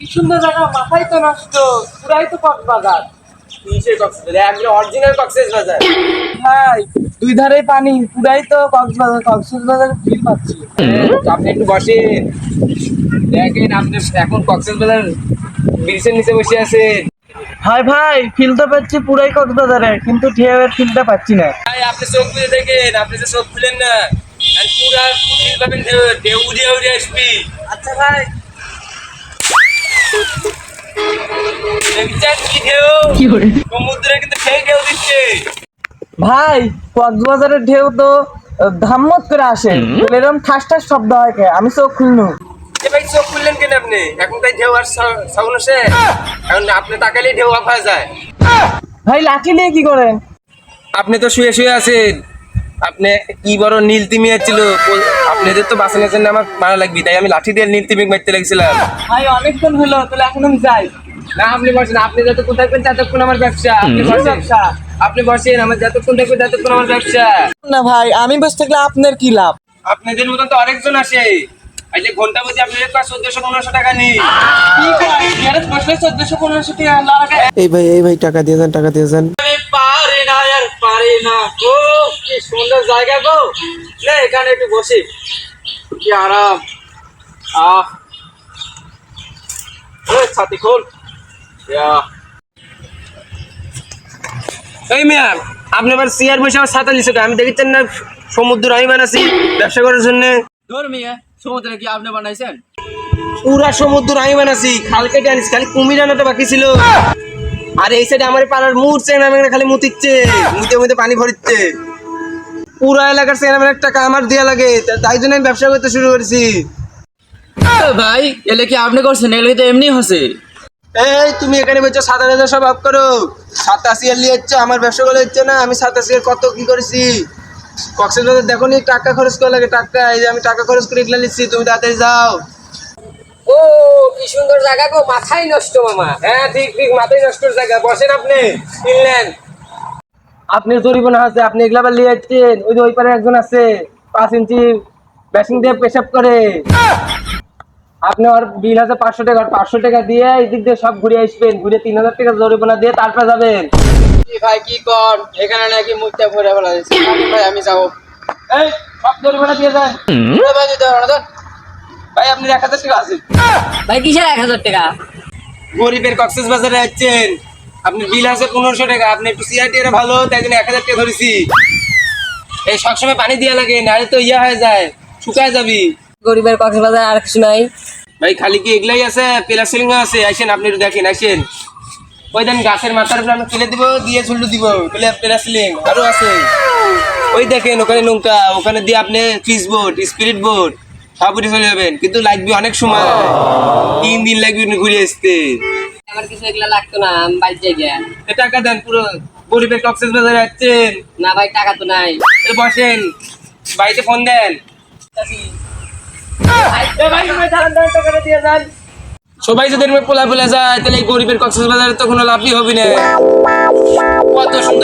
কি সুন্দর জায়গা, মাথায় তো নষ্ট, পুরাই তো কক্সবাজার। কিসের কক্সবাজার? একদম অরিজিনাল কক্সবাজার। ভাই দুই ধারে পানি, পুরাই তো কক্সবাজার, কক্সবাজার ফিল পাচ্ছি। আপনি একটু বসেন, দেখেন আপনি এখন কক্সবাজার ব্রিজের নিচে বসে আছেন। হাই ভাই, ফিল তো পাচ্ছি পুরাই কক্সবাজারে, কিন্তু ঢেউয়ের ফিলটা পাচ্ছি না। ভাই আপনি চোখ খুলে দেখেন, আপনি যে চোখ খুলেন না, আর পুরা ফুটিয়ে পাবেন ঢেউ, ঢেউ উড়িয়ে উড়িয়ে আসবি। আচ্ছা ভাই, দেখছেন কি ঢেউ? সমুদ্রে কিন্তু ঢেউ ঢেউ দিচ্ছে। ভাই কক্সবাজারের ঢেউ তো ধাম্মত করে আসে, এরকম ঠাস ঠাস শব্দ হয় কে? আমি চোখ খুলনু। এ ভাই চোখ খুললেন কেন আপনি? এখন তাই ঢেউ আর সাউন্ড আসে, এখন আপনি তাকালেই ঢেউ অফ হয়ে যায়। ভাই লাঠি নিয়ে কি করেন? আপনি তো শুয়ে শুয়ে আছেন, আপনি কি বড় নীল তিমি ছিল, আপনাদের তো বাঁচানোর জন্য আমার মারা লাগবে, তাই আমি লাঠি দিয়ে নীল তিমি মারতে লাগছিলাম। ভাই অনেকক্ষণ হলো, তাহলে এখন আমি যাই। না আপনি বসেন, আপনি যতক্ষণ থাকবেন ততক্ষণ আমার ব্যবসা। আপনি বসেন, ব্যবসা? আপনি বসেন, আমার যতক্ষণ থাকবে ততক্ষণ আমার ব্যবসা। না ভাই, আমি বসে থাকলে আপনার কি লাভ? আপনাদের মতন তো আরেকজন আসে, এই যে ঘন্টা প্রতি আপনাদের 1400-1500 টাকা নেই। কি কয়? গ্যারেজ বসলে 1400-1500 টাকা লাগে। এই ভাই টাকা দিয়ে যান, টাকা দিয়ে যান। আমি পারি না আর পারি না গো, কি সুন্দর জায়গা গো, লে এখানে একটু বসি, কি আরাম। আহ ওই ছাতি খোল। এই মিয়া, আপনি আবার চেয়ার বসে আমার ছাতা নিচ্ছে, আমি দেখেছেন না সমুদ্র আমি বানাচ্ছি ব্যবসা করার জন্য। ধর মিয়া, সমুদ্রে কি আপনি বানাইছেন? পুরা সমুদ্র আমি বানাচ্ছি, খাল কেটে আনিস, খালি কুমির আনাটা বাকি ছিল। আর এই সাইডে আমার পাড়ার মুড়ছে না, খালি মুতিচ্ছে, মুতে মুতে পানি ভরিচ্ছে। পুরা এলাকার চেয়ারম্যানের টাকা আমার দেয়া লাগে, তাই জন্য আমি ব্যবসা করতে শুরু করেছি। ভাই এলে কি আপনি করছেন? এলে তো এমনি হচ্ছে। এই তুমি এখানে বলছো 7000 সব অফ করো, 87 এর নিয়ে হচ্ছে, আমার ব্যবসা করে হচ্ছে না। আমি 87 এর কত কি করেছি, কক্সবাজার দেখো নি, টাকা খরচ করা লাগে, টাকা, এই যে আমি টাকা খরচ করে এগুলা নিচ্ছি, তুমি তাড়াতাড়ি যাও। ও কি সুন্দর জায়গা গো, মাথায় নষ্ট মামা। হ্যাঁ ঠিক ঠিক, মাথায় নষ্ট জায়গা। বসেন আপনি, কিনলেন আপনি জরিমানা আছে, আপনি এগুলা আবার নিয়ে যাচ্ছেন। ওই যে ওই পারে একজন আছে 5 ইঞ্চি ব্যাসিং দিয়ে পেশাব করে, আপনি ওর বিল আছে 500 টাকা, 500 টাকা দিয়ে এই দিক দিয়ে সব ঘুরে আসবেন, ঘুরে 3000 টাকা জরিমানা দিয়ে তারপরে যাবেন। ভাই কি কর, এখানে নাকি মুখটা ভরে বলা হয়েছে। ভাই আমি যাবো। এই সব জরিমানা দিয়ে যান। ভাই দিতে পারবো না। ভাই আপনি 1000 টাকা আছে। ভাই কিসের 1000 টাকা? গরিবের কক্সবাজারে যাচ্ছেন, আপনি বিল আছে 1500 টাকা, আপনি একটু সিআরটি এর ভালো, তাই জন্য 1000 টাকা ধরেছি। এই সবসময় পানি দেওয়া লাগে, নাহলে তো ইয়া হয়ে যায়, শুকায় যাবি। গরিবের কক্সবাজার আর কিছু নাই। ভাই খালি কি এগুলাই আছে? প্লাসিলিং আছে, আসেন আপনি একটু দেখেন, আসেন। ওই দেন গাছের মাথার উপরে আমরা তুলে দিব, দিয়ে ঝুলু দিব, প্লাসিলিং আরো আছে। ওই দেখেন ওখানে নৌকা, ওখানে দিয়ে আপনি ফিস বোট, স্পিরিট বোট সব উঠে চলে যাবেন, কিন্তু লাগবে অনেক সময়, 3 দিন লাগবে ঘুরে আসতে। আমার কিছু এগুলা লাগতো না, আমি বাইরে যাই গিয়া। টাকা দেন, পুরো গরিবের কক্সবাজারে যাচ্ছেন। না ভাই টাকা তো নাই। বসেন, বাড়িতে ফোন দেন। সবাই যদি পোলা পোলা যায়, তাহলে এই গরিবের কক্সবাজারে তো কোনো লাভই হবে না। কত সুন্দর